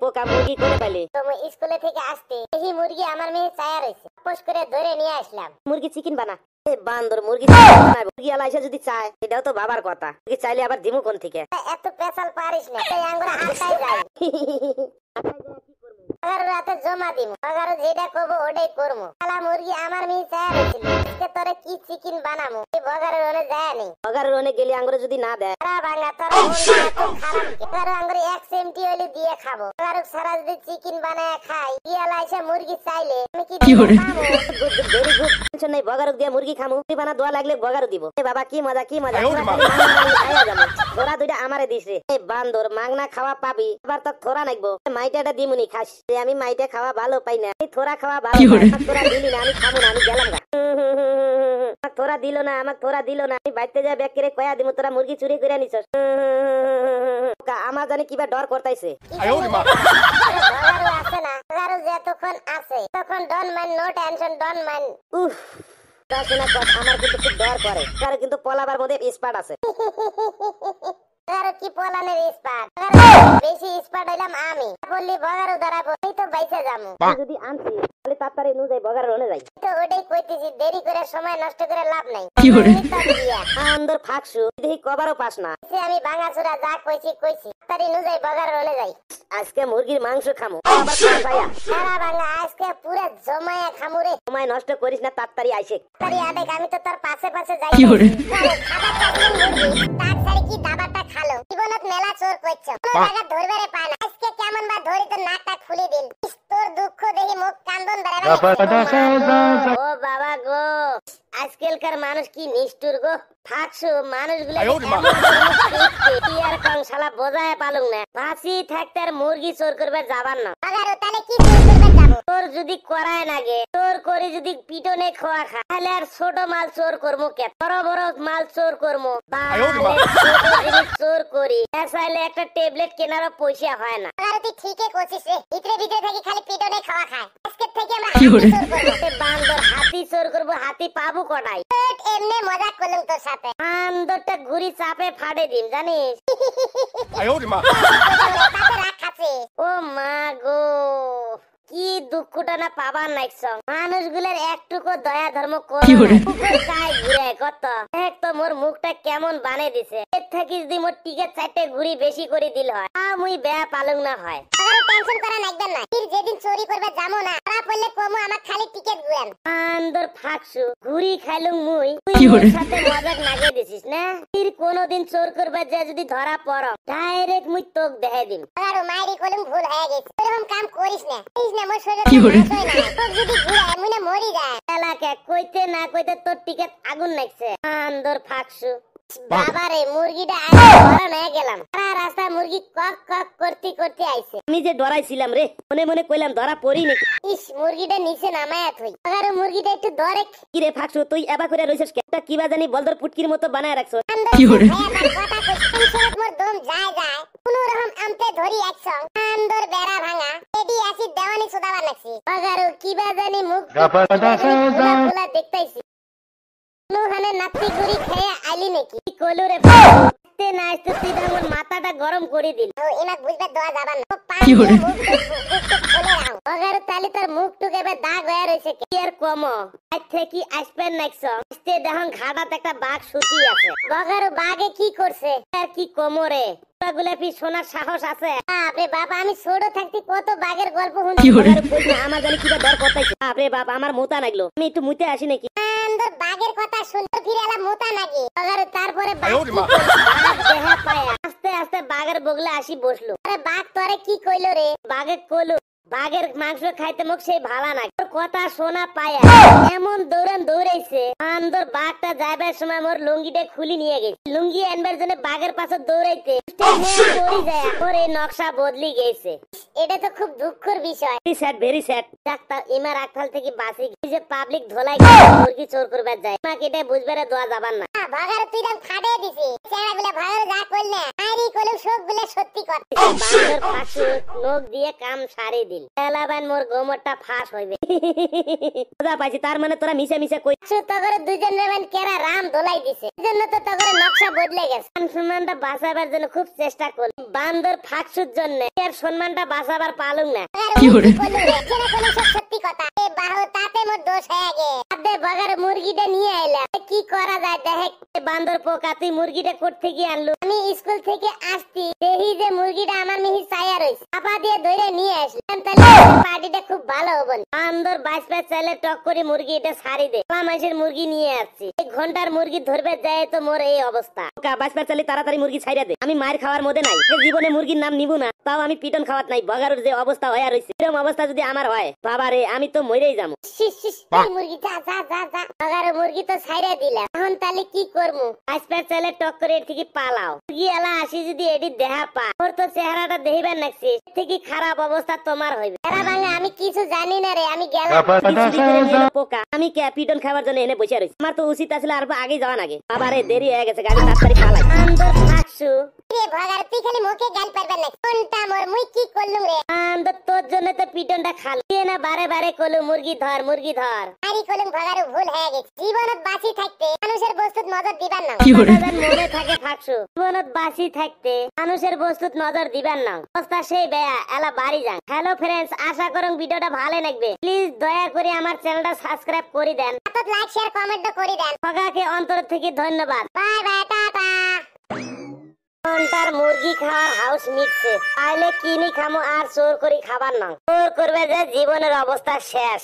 পোকা মুরগি করে পাইলে? তুমি স্কুলে থেকে আসতে এই মুরগি আমার মেয়ে চায়া রইছে, পোষ করে ধরে নিয়ে আসলাম। মুরগি চিকেন বানা। এ বান্দর মুরগি চিকেন বানাবে? মুরগি আলাইসা যদি চায়, এটাও তো বাবার কথা। মুরগি চাইলে আবার দিমু কোন থেকে? এত পেছাল পারিস না, তাই আঙ্গুর আটাই যায়। রাতে জমা দিমু, আগার যেটা করবো ওটাই করবো। শালা মুরগি আমার মেয়ে চায়া রইছিল, আজকে তোরে কি চিকেন বানামু? এই বগারের ওনে যায় নি। বগারের ওনে গেলে আঙ্গুরে যদি না দেয়, সারা ভাঙা তোর মনটা এত খারাপ কে? তোর আঙ্গুরে এক সেমটি হইলে দিয়ে খাবো। আগার সারা যদি চিকেন বানায় খাই, ইয়ালাইসা মুরগি চাইলে আমি কি খাবো? ভেরি গুড, টেনশন নাই। বগারক দিয়ে মুরগি খামু, মুরগি বানা দোয়া লাগলে বগারও দিব। এ বাবা কি মজা, কি মজা। থোড়া দুইটা আমারে দিস রে। এই বান্দর মাগনা খাওয়া পাবি, এবার তো থোড়া নাকবো। মাইটাটা দিমুনি খাস। আমি মাইটা খাওয়া ভালো পাই না, এই থোড়া খাওয়া ভালো পাই। তোরা দিলি না, আমি খাবো না, আমি গেলাম গা। আমাক তোরা দিল না, আমাক তোরা দিল না। আমি বাইতে যা ব্যাগ করে কয়া দিমু, তোরা মুরগি চুরি করে নিছস। আমার জানি কিবা ডর করতাইছে। আছে না, যতক্ষণ আছে তখন ডন মাইন্ড, নো টেনশন, ডন মাইন্ড। উফ, আমার কিন্তু খুব ডর করে, কারণ কিন্তু পলাবার মধ্যে স্পার্ট আছে। বগারো কি পলানের স্পার্ট? বেশি স্পার্ট হইলাম আমি। বললি বগারো ধরাবো, এই তো বাইসে যামু। যদি আনছি তাহলে তাড়াতাড়ি নু যাই, বগার রনে যাই। তো ওটাই কইতেছি, দেরি করে সময় নষ্ট করে লাভ নাই। আন্দর ফাঁকছু দেখি কবারও পাস না। আমি ভাঙাচুরা যা কইছি তাড়াতাড়ি নু যাই, বগার রনে যাই। আজকে মুরগির মাংস খামু, আবার খাওয়া ভাইয়া। সারা ভাঙা আজকে পুরো জমায়া খামু রে। সময় নষ্ট করিস না, তাড়াতাড়ি আইসে। তাড়াতাড়ি আবেগ, আমি তো তোর পাশে যাই। তার সারি কি দাবাটা খালো? জীবনত মেলা চোর কইছো, কোনো জায়গা ধরবারে পায় না। আজকে কেমন বা ধরি তোর নাকটা খুলে দিন। তোর দুঃখ দেখি মুখ কান্দন বেরাবে। ও বাবা গো, আজকালকার মানুষ কি নিষ্ঠুর গো। থাকছো মানুষগুলো শালা বোঝায় পালুং না। ফাঁসি থাকতে আর মুরগি চোর করবে যাবার না। তাহলে কি চোর করবে যাবো? তোর যদি করায় নাগে, তোর করে যদি পিটনে খোয়া খা, তাহলে আর ছোট মাল চোর করবো কে? বড় বড় মাল চোর করবো, চোর করি। চাইলে একটা ট্যাবলেট কেনারও পয়সা হয় না। তুই ঠিকই করছিস রে, ভিতরে ভিতরে থাকি খালি পিটনে খাওয়া খায়। আজকে থেকে আমরা বান্দর হাতি চোর করবো। হাতি পাবো কটাই? এমনি মজা করলাম তোর সাথে। বান্দরটা ঘুরি চাপে ফাড়ে দিম জানিস। ও মা গো, কি দুঃখটা না পাবার নাইছ। মানুষগুলোর একটুকু দয়া ধর্ম করে ঘুরে কত দেখ তো মোর মুখটা কেমন বানে দিছে। এর থেকে যদি মোর টিকেট 4টে ঘুরি বেশি করে দিল হয়, মুই বেয়া পালং না হয়। টেনশন করা নাইবেন না, ফির যেদিন চুরি করবে যামো না, ধরা পড়লে কমু আমার খালি টিকেট গুয়েন। আন্দর ফাকসু ঘুরি খাইলুম মুই, তুই ওর সাথে মজাক নাগে দিছিস না। ফির কোনদিন চোর করবে যা যদি ধরা পড়, ডাইরেক্ট মুই তোক দেখাই দিম। আর মাইরি কলম ভুল হয়ে গেছে, এরকম কাম করিস না। এলাকা কইতে না কইতে তোর টিকেট আগুন লাগছে। আন্দর ফাকসু বাবারে, মুরগিটা নিয়ে গেলাম। সারা রাস্তা মুরগি কক কক করতে করতে আইছে। আমি যে ডরাইছিলাম রে, মনে মনে কইলাম ধরা পড়ি নাকি। ইস, মুরগিটা নিচে নামায়া থই। আগারে মুরগিটা একটু ধরে। কি রে ফাকসু, তুই এবা করে রইছস কেটা? কিবা জানি বলদর পুটকির মতো বানায় রাখছস। কি হরে কথা কইছিস, মোর দম যায় যায়। কোন রকম আমতে ধরি একসং আন্দর বেড়া ভাঙা এডি অ্যাসিড দেওয়ানি সুদাবার লাগছি। আগারে কিবা জানি মুখ খোলা দেখতাইছি। নুহানে নাতি গুড়ি খেয়ে আইলি নাকি? কি কইলো রে তে না আসতে তুই আমার মাথাটা গরম করে দিল। ও ইনাক বুঝবে দোয়া যাবার না। কি হরে আগারে তালি তোর মুখ টুকেবে দাগ হয়ে রইছে। কি আর কম আজ থেকে আসবেন নাইছ। আজতে দেখুন ঘাড়াতে একটা বাঘ সুতি আছে। বগারু বাঘে কি করছে আর কি কোমরে গোলাপি সোনার সাহস আছে। আরে বাবা, আমি ছোট থাকতে কত বাঘের গল্প শুনি। আমার জানি কিবা ডর করতেছে। আরে বাবা, আমার মোতা লাগলো, আমি একটু মুতে আসি নাকি। আন্দর বাঘের কথা শুনতে ফিরে এলা মোতা নাকি। আরে তারপরে বাঘ দেহা পায়া আস্তে আস্তে বাঘের বগলে আসি বসলো। আরে বাঘ তোরে কি কইলো রে? বাঘে কইলো বাঘের মাংস খাইতে মুখ সেই ভালা না। কথা শোনা পায়া এমন দৌড়াইছে। আন্দর বাঘটা যাইবার সময় মোর লুঙ্গিটা খুলি নিয়ে গেছে। লুঙ্গি আনবার জন্য বাঘের পাশে দৌড়াইতে ওর এই নকশা বদলি গেছে। এটা তো খুব দুঃখের বিষয়। Very sad. ডাক্তার ইমার আকাল থেকে বাঁচি যে পাবলিক ধোলাই মুরগি চোর করবার যায়। আমাকে এটা বুঝবারে দোয়া যাবার না। বাঘার তুই দাম ফাটে দিছি। চেহারাগুলো ভালো যা কইলে আইরি কইলে সবগুলো সত্যি কথা। বাঘের ফাঁসু নখ দিয়ে কাম সারি দিল। এলাবান মোর গোমরটা ফাঁস হইবে। মজা পাইছি। তার মানে তোরা মিশে মিশে কই তগরে দুজন রেবেন কেরা রাম ধোলাই দিছে। এজন্য তো তগরে নকশা বদলে গেছে। সম্মানটা বাঁচাবার জন্য খুব চেষ্টা করল। বান্দর ফাঁকসুর জন্য এর সম্মানটা বাঁচাবার পালুম না। কি করে? সত্যি কথা এ বাহু তাতে মোর দোষ হয়ে গে। আদে বগার মুরগিটা নিয়ে আইলা, কি করা যায় দেখ। বান্দর পোকা তুই মুরগিটা কোথ থেকে আনলু? আমি স্কুল থেকে আসছি দেখি যে মুরগিটা আমার মিহি চাইয়া রইছে, আপা দিয়ে ধরে নিয়ে আসলাম। তাহলে পার্টিটা খুব ভালো হবে। বান্দর বাইসপা চাইলে টক করে মুরগিটা ছাড়ি দে। মাসের মুরগি নিয়ে আসছি, এক ঘন্টার মুরগি ধরবে যায় তো মোর এই অবস্থা। বাঁচবার চাইলে তাড়াতাড়ি মুরগি ছাইরা দে, আমি মায়ের খাওয়ার মধ্যে নাই। জীবনে মুরগির নাম নিবো না, তাও আমি পিটন খাওয়াত নাই। বগারুর যে অবস্থা হয়ে রয়েছে, এরকম অবস্থা যদি আমার হয় বাবা রে, আমি তো মরেই যাবো। এই মুরগি যা যা যা যা, বগার মুরগি তো ছাইরা দিলাম, এখন তাহলে কি করবো? বাইসপা চাইলে টক করে এর থেকে পালাও। মুরগি এলা আসি যদি এটি দেহা পা, ওর তো চেহারাটা দেখিবার নাকছি, এর থেকে খারাপ অবস্থা তোমার হইবে। এরা ভাঙা আমি কিছু জানি না রে, আমি গেলাম। চুরি করে নিয়ে এলো পোকা, আমি কে পিটন খাওয়ার জন্য এনে বসে রয়েছি। আমার তো উচিত আসলে আর আগে যাওয়া নাগে। বাবা রে দেরি হয়ে গেছে, গাড়ি তাড়াতাড়ি পালাই। আন্দর থাকছু রে ভগার, তুই খালি মুখে গাল পারবে না। কোনটা মোর মুই কি করলুম রে? আন্দর তোর জন্য তো পিটনটা খাল তুই না বারে বারে কলু মুরগি ধর মুরগি ধর। আরে কলুম ভগার ভুল হয়ে গেছে। জীবনত বাঁচি থাকতে মানুষের বস্তুত নজর দিবার না। কি করে? মনে থাকে থাকছু, জীবনত বাঁচি থাকতে মানুষের বস্তুত নজর দিবার না। অবস্থা সেই বেয়া, এলা বাড়ি যান। হ্যালো ফ্রেন্ডস, আশা করুন ভিডিওটা ভালো লাগবে। প্লিজ দয়া করে আমার চ্যানেলটা সাবস্ক্রাইব করে দেন, লাইক শেয়ার কমেন্ট করে দেন। ভগাকে অন্তর থেকে ধন্যবাদ। Bye bye, tata. ঘন্টার মুরগি খাওয়ার হাউস মিটছে, আইলে কিনি খামো আর চোর করি খাবার না। চোর করবে যে জীবনের অবস্থা শেষ।